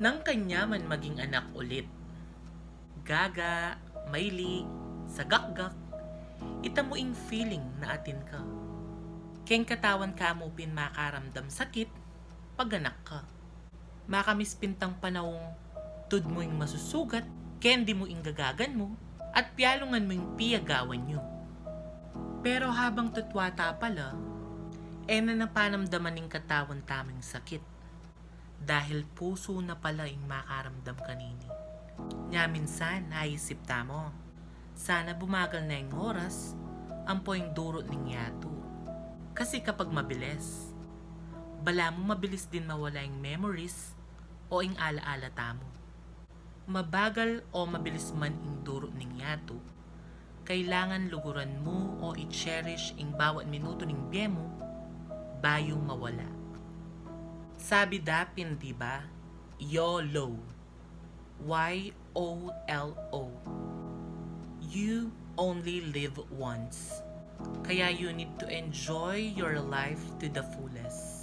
Nang Kanyaman maging anak ulit. Gaga, mayli, sagakgak, itamuing feeling na atin ka. Keng katawan ka mo pin makaramdam sakit pag anak ka. Makamis pintang panahong tud mo ing masusugat, kendi mo ing gagagan mo, at piyalungan mo ing piyagawan nyo. Pero habang tutwata pala, na napanamdaman ning katawan taming sakit. Dahil puso na pala ing makaramdam kanini. Nya minsan naisip tamo, sana bumagal na yung oras, ampo yung durot ning yato. Kasi kapag mabilis, bala mo mabilis din mawala yung memories o yung alaala tamo. Mabagal o mabilis man yung durot ning yato, kailangan luguran mo o i-cherish yung bawat minuto ning biye mo bayo mawala. Sabi dapin, diba? YOLO. YOLO. You only live once. Kaya you need to enjoy your life to the fullest.